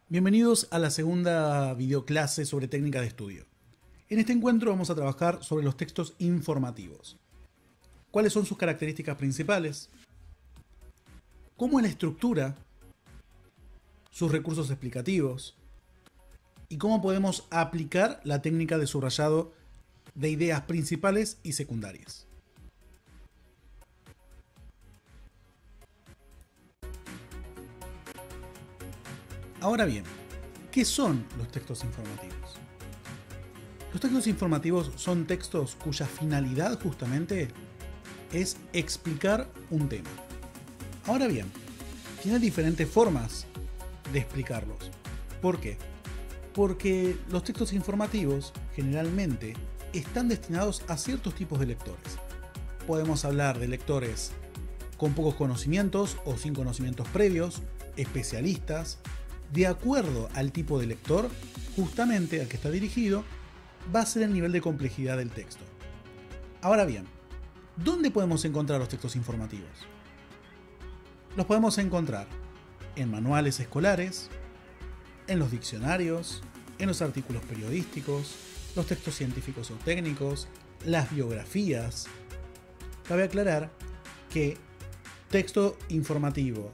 Bienvenidos a la segunda videoclase sobre técnica de estudio. En este encuentro vamos a trabajar sobre los textos informativos. ¿Cuáles son sus características principales? ¿Cómo es la estructura? ¿Sus recursos explicativos? ¿Y cómo podemos aplicar la técnica de subrayado de ideas principales y secundarias? Ahora bien, ¿qué son los textos informativos? Los textos informativos son textos cuya finalidad justamente es explicar un tema. Ahora bien, tiene diferentes formas de explicarlos. ¿Por qué? Porque los textos informativos generalmente están destinados a ciertos tipos de lectores. Podemos hablar de lectores con pocos conocimientos o sin conocimientos previos, especialistas. De acuerdo al tipo de lector, justamente al que está dirigido, va a ser el nivel de complejidad del texto. Ahora bien, ¿dónde podemos encontrar los textos informativos? Los podemos encontrar en manuales escolares, en los diccionarios, en los artículos periodísticos, los textos científicos o técnicos, las biografías. Cabe aclarar que texto informativo,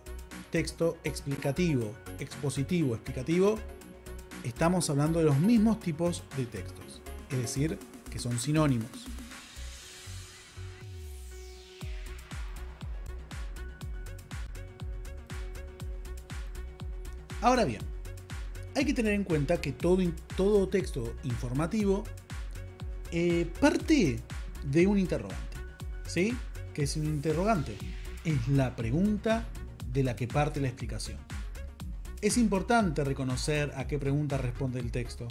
texto explicativo, expositivo, explicativo, estamos hablando de los mismos tipos de textos, es decir, que son sinónimos. Ahora bien, hay que tener en cuenta que todo texto informativo parte de un interrogante. ¿Sí? ¿Qué es un interrogante? Es la pregunta de la que parte la explicación. Es importante reconocer a qué pregunta responde el texto.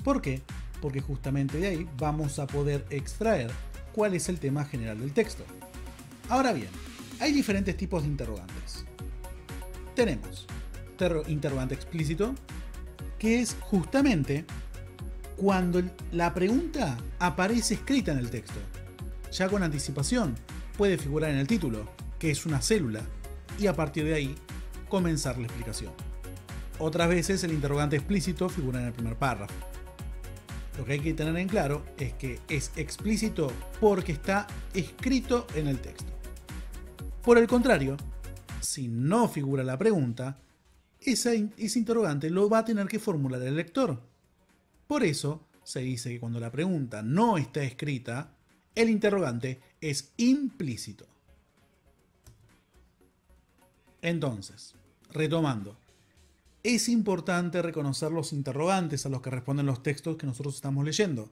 ¿Por qué? Porque justamente de ahí vamos a poder extraer cuál es el tema general del texto. Ahora bien, hay diferentes tipos de interrogantes. Tenemos interrogante explícito, que es justamente cuando la pregunta aparece escrita en el texto. Ya con anticipación puede figurar en el título, que es una célula, y a partir de ahí comenzar la explicación. Otras veces el interrogante explícito figura en el primer párrafo. Lo que hay que tener en claro es que es explícito porque está escrito en el texto. Por el contrario, si no figura la pregunta, ese interrogante lo va a tener que formular el lector. Por eso se dice que cuando la pregunta no está escrita, el interrogante es implícito. Entonces, retomando, es importante reconocer los interrogantes a los que responden los textos que nosotros estamos leyendo,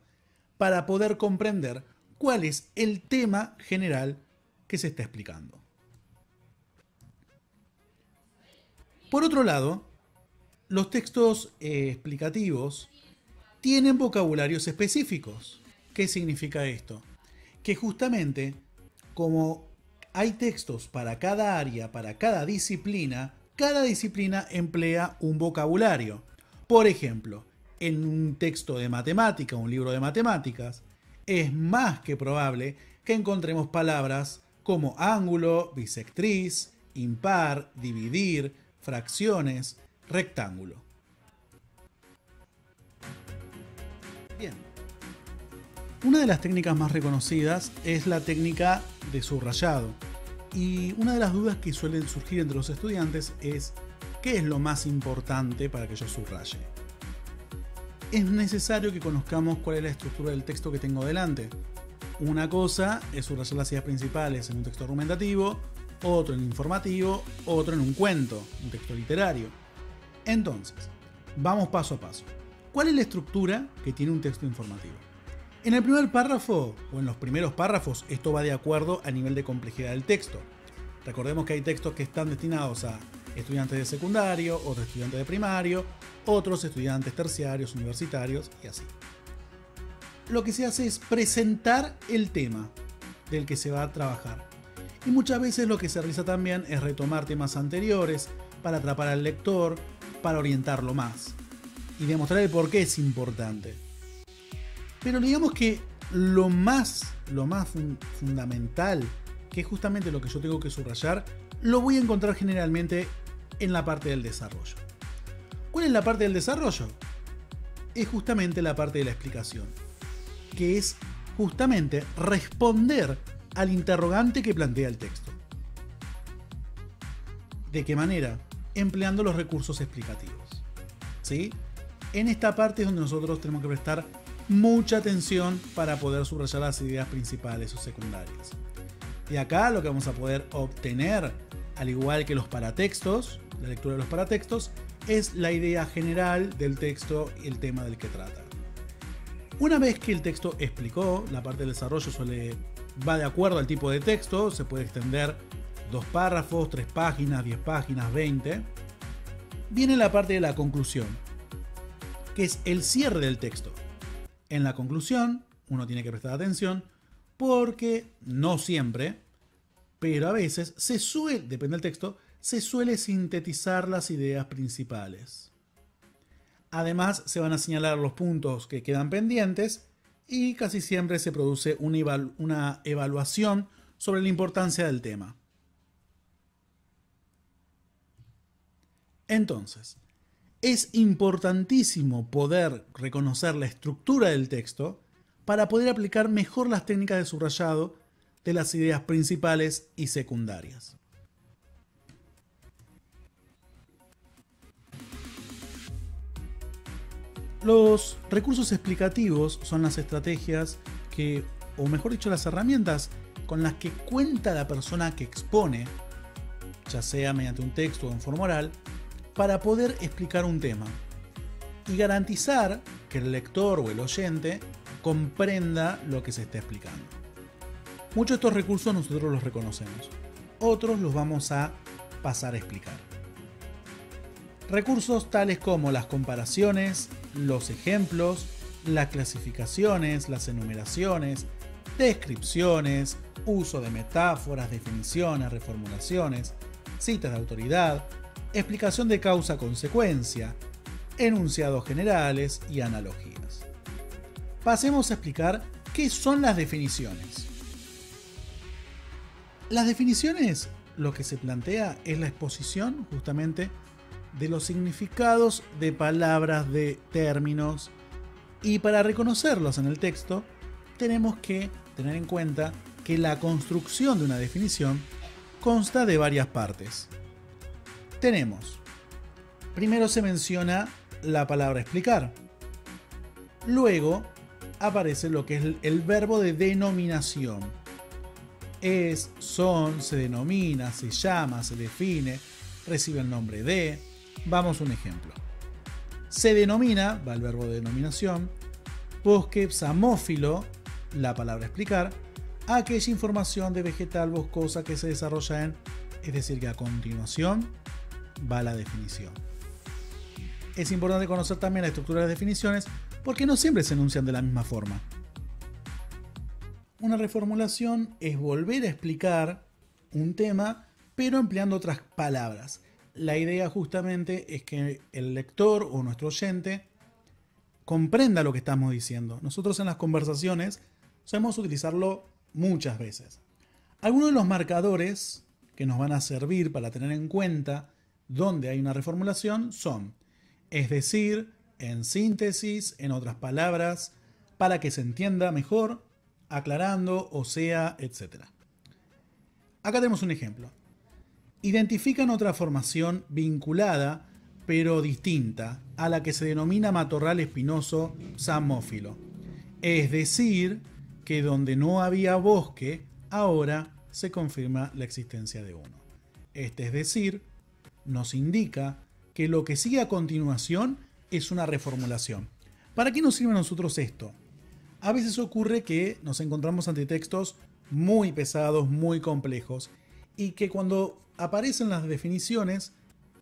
para poder comprender cuál es el tema general que se está explicando. Por otro lado, los textos explicativos tienen vocabularios específicos. ¿Qué significa esto? Que justamente, como hay textos para cada área, para cada disciplina emplea un vocabulario. Por ejemplo, en un texto de matemática, un libro de matemáticas, es más que probable que encontremos palabras como ángulo, bisectriz, impar, dividir, fracciones, rectángulo. Bien. Una de las técnicas más reconocidas es la técnica de subrayado. Y una de las dudas que suelen surgir entre los estudiantes es ¿qué es lo más importante para que yo subraye? Es necesario que conozcamos cuál es la estructura del texto que tengo delante. Una cosa es subrayar las ideas principales en un texto argumentativo, otro en informativo, otro en un cuento, un texto literario. Entonces, vamos paso a paso. ¿Cuál es la estructura que tiene un texto informativo? En el primer párrafo, o en los primeros párrafos, esto va de acuerdo al nivel de complejidad del texto. Recordemos que hay textos que están destinados a estudiantes de secundario, otros estudiantes de primario, otros estudiantes terciarios, universitarios y así. Lo que se hace es presentar el tema del que se va a trabajar. Y muchas veces lo que se realiza también es retomar temas anteriores para atrapar al lector, para orientarlo más y demostrar el por qué es importante. Pero digamos que lo más fundamental, que es justamente lo que yo tengo que subrayar, lo voy a encontrar generalmente en la parte del desarrollo. ¿Cuál es la parte del desarrollo? Es justamente la parte de la explicación, que es justamente responder al interrogante que plantea el texto. ¿De qué manera? Empleando los recursos explicativos. ¿Sí? En esta parte es donde nosotros tenemos que prestar mucha atención para poder subrayar las ideas principales o secundarias. Y acá lo que vamos a poder obtener, al igual que los paratextos, la lectura de los paratextos, es la idea general del texto y el tema del que trata. Una vez que el texto explicó, la parte del desarrollo va de acuerdo al tipo de texto, se puede extender 2 párrafos, 3 páginas, 10 páginas, 20. Viene la parte de la conclusión, que es el cierre del texto. En la conclusión, uno tiene que prestar atención porque no siempre, pero a veces depende del texto, se suele sintetizar las ideas principales. Además, se van a señalar los puntos que quedan pendientes y casi siempre se produce una evaluación sobre la importancia del tema. Entonces, es importantísimo poder reconocer la estructura del texto para poder aplicar mejor las técnicas de subrayado de las ideas principales y secundarias. Los recursos explicativos son las estrategias o mejor dicho, las herramientas con las que cuenta la persona que expone, ya sea mediante un texto o en forma oral, para poder explicar un tema y garantizar que el lector o el oyente comprenda lo que se está explicando. Muchos de estos recursos nosotros los reconocemos, otros los vamos a pasar a explicar. Recursos tales como las comparaciones, los ejemplos, las clasificaciones, las enumeraciones, descripciones, uso de metáforas, definiciones, reformulaciones, citas de autoridad, explicación de causa-consecuencia, enunciados generales y analogías. Pasemos a explicar qué son las definiciones. Las definiciones, lo que se plantea es la exposición justamente de los significados de palabras, de términos, y para reconocerlos en el texto tenemos que tener en cuenta que la construcción de una definición consta de varias partes. Primero se menciona la palabra explicar, luego aparece lo que es el verbo de denominación. Es, son, se denomina, se llama, se define, recibe el nombre de. Vamos a un ejemplo. Se denomina, va el verbo de denominación, bosque psamófilo, la palabra explicar, aquella información de vegetal boscosa que se desarrolla en, es decir, que a continuación va la definición. Es importante conocer también la estructura de las definiciones porque no siempre se enuncian de la misma forma. Una reformulación es volver a explicar un tema, pero empleando otras palabras. La idea justamente es que el lector o nuestro oyente comprenda lo que estamos diciendo. Nosotros en las conversaciones solemos utilizarlo muchas veces. Algunos de los marcadores que nos van a servir para tener en cuenta dónde hay una reformulación son, es decir, en síntesis, en otras palabras, para que se entienda mejor, aclarando, o sea, etc. Acá tenemos un ejemplo. Identifican otra formación vinculada, pero distinta, a la que se denomina matorral espinoso psamófilo. Es decir, que donde no había bosque, ahora se confirma la existencia de uno. Este es decir, nos indica que lo que sigue a continuación es una reformulación. ¿Para qué nos sirve a nosotros esto? A veces ocurre que nos encontramos ante textos muy pesados, muy complejos, y que cuando aparecen las definiciones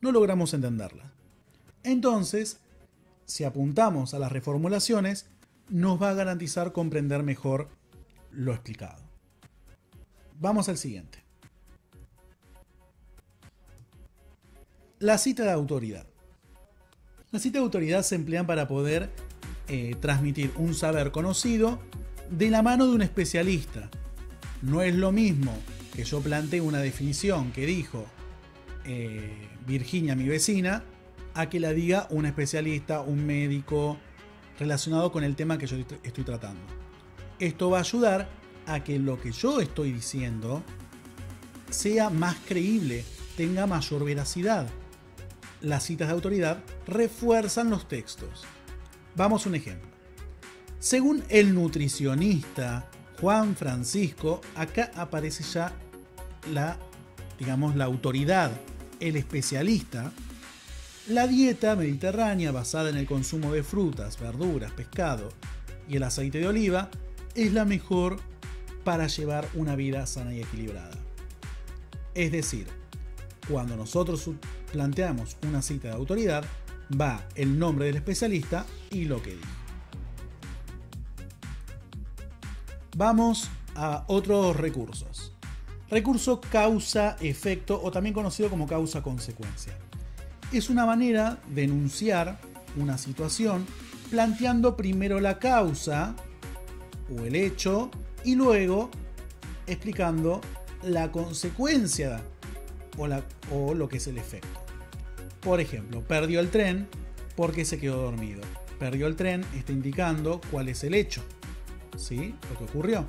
no logramos entenderlas. Entonces, si apuntamos a las reformulaciones, nos va a garantizar comprender mejor lo explicado. Vamos al siguiente. La cita de autoridad. La cita de autoridad se emplean para poder transmitir un saber conocido de la mano de un especialista. No es lo mismo que yo plantee una definición que dijo Virginia, mi vecina, a que la diga un especialista, un médico relacionado con el tema que yo estoy tratando. Esto va a ayudar a que lo que yo estoy diciendo sea más creíble, tenga mayor veracidad. Las citas de autoridad refuerzan los textos. Vamos a un ejemplo. Según el nutricionista Juan Francisco, acá aparece ya la autoridad, el especialista. La dieta mediterránea basada en el consumo de frutas, verduras, pescado y el aceite de oliva es la mejor para llevar una vida sana y equilibrada. Es decir, cuando nosotros planteamos una cita de autoridad, va el nombre del especialista y lo que dijo. Vamos a otros recursos. Recurso causa-efecto, o también conocido como causa-consecuencia. Es una manera de enunciar una situación planteando primero la causa o el hecho y luego explicando la consecuencia o lo que es el efecto. Por ejemplo, perdió el tren porque se quedó dormido. Perdió el tren está indicando cuál es el hecho, ¿sí? Lo que ocurrió.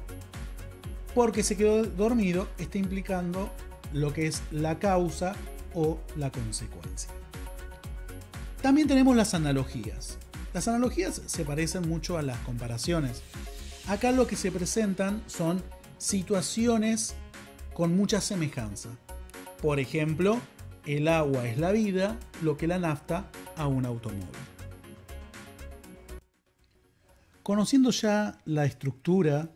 Porque se quedó dormido está implicando lo que es la causa o la consecuencia. También tenemos las analogías. Las analogías se parecen mucho a las comparaciones. Acá lo que se presentan son situaciones con mucha semejanza. Por ejemplo, el agua es la vida, lo que la nafta a un automóvil. Conociendo ya la estructura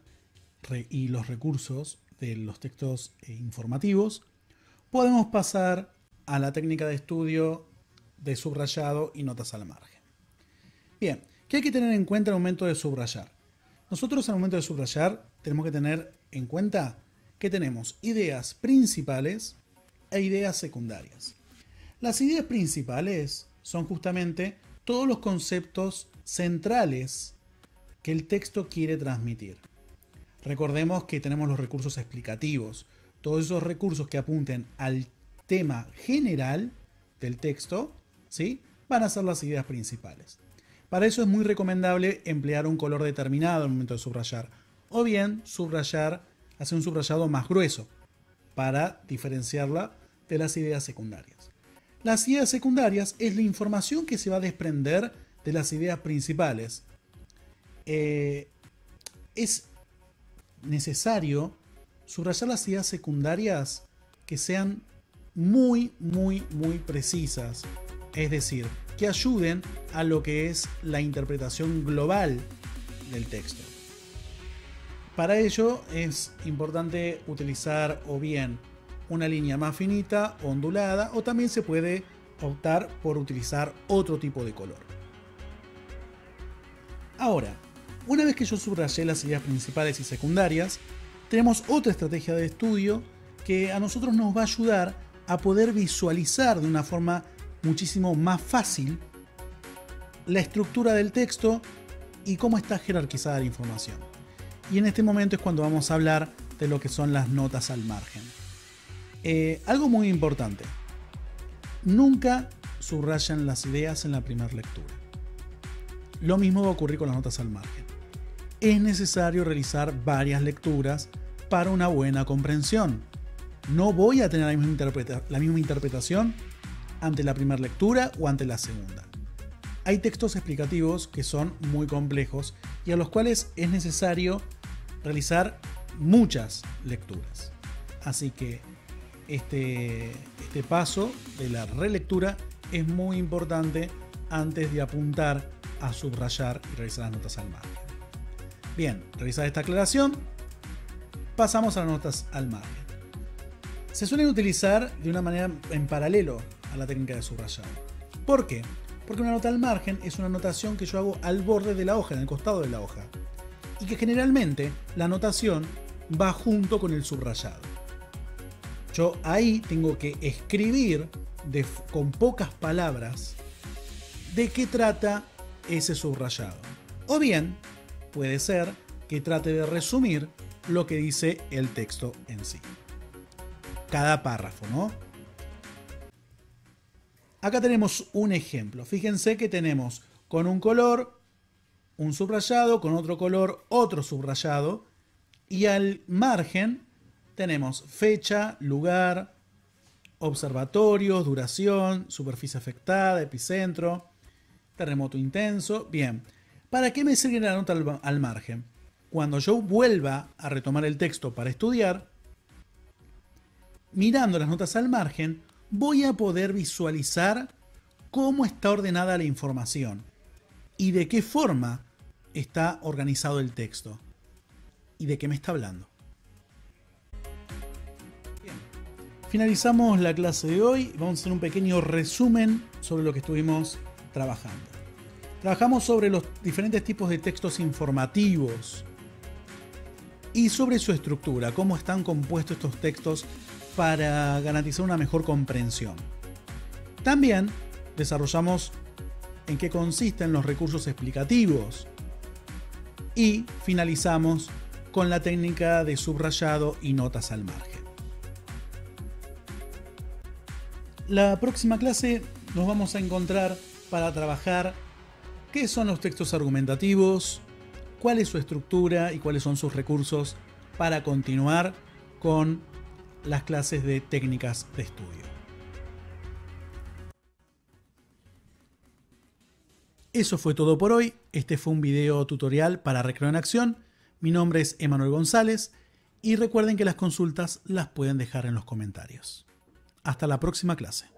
y los recursos de los textos informativos, podemos pasar a la técnica de estudio de subrayado y notas al margen. Bien, ¿qué hay que tener en cuenta al momento de subrayar? Nosotros al momento de subrayar tenemos que tener en cuenta que tenemos ideas principales e ideas secundarias. Las ideas principales son justamente todos los conceptos centrales que el texto quiere transmitir. Recordemos que tenemos los recursos explicativos, todos esos recursos que apunten al tema general del texto, ¿sí? Van a ser las ideas principales. Para eso es muy recomendable emplear un color determinado al momento de subrayar, o bien hacer un subrayado más grueso para diferenciarla de las ideas secundarias. Las ideas secundarias es la información que se va a desprender de las ideas principales. Es necesario subrayar las ideas secundarias que sean muy precisas, es decir, que ayuden a lo que es la interpretación global del texto. Para ello es importante utilizar o bien una línea más finita, ondulada, o también se puede optar por utilizar otro tipo de color. Ahora, una vez que yo subrayé las ideas principales y secundarias, tenemos otra estrategia de estudio que a nosotros nos va a ayudar a poder visualizar de una forma muchísimo más fácil la estructura del texto y cómo está jerarquizada la información. Y en este momento es cuando vamos a hablar de lo que son las notas al margen. Algo muy importante: nunca subrayan las ideas en la primera lectura. Lo mismo va a ocurrir con las notas al margen. Es necesario realizar varias lecturas para una buena comprensión. No voy a tener la misma interpretación ante la primera lectura o ante la segunda. Hay textos explicativos que son muy complejos y a los cuales es necesario realizar muchas lecturas. Así que este paso de la relectura es muy importante antes de apuntar a subrayar y realizar las notas al margen. Bien, revisada esta aclaración, pasamos a las notas al margen. Se suelen utilizar de una manera en paralelo a la técnica de subrayado. ¿Por qué? Porque una nota al margen es una anotación que yo hago al borde de la hoja, en el costado de la hoja, y que generalmente la anotación va junto con el subrayado. Yo ahí tengo que escribir con pocas palabras de qué trata ese subrayado. O bien, puede ser que trate de resumir lo que dice el texto en sí. Cada párrafo, ¿no? Acá tenemos un ejemplo. Fíjense que tenemos con un color un subrayado, con otro color otro subrayado, y al margen tenemos fecha, lugar, observatorios, duración, superficie afectada, epicentro, terremoto intenso. Bien, ¿para qué me sirve la nota al margen? Cuando yo vuelva a retomar el texto para estudiar, mirando las notas al margen, voy a poder visualizar cómo está ordenada la información y de qué forma está organizado el texto y de qué me está hablando. Bien. Finalizamos la clase de hoy. Vamos a hacer un pequeño resumen sobre lo que estuvimos trabajando. Trabajamos sobre los diferentes tipos de textos informativos y sobre su estructura, cómo están compuestos estos textos para garantizar una mejor comprensión. También desarrollamos en qué consisten los recursos explicativos y finalizamos con la técnica de subrayado y notas al margen. La próxima clase nos vamos a encontrar para trabajar qué son los textos argumentativos, cuál es su estructura y cuáles son sus recursos para continuar con las clases de técnicas de estudio. Eso fue todo por hoy. Este fue un video tutorial para Recreo en Acción. Mi nombre es Emanuel González y recuerden que las consultas las pueden dejar en los comentarios. Hasta la próxima clase.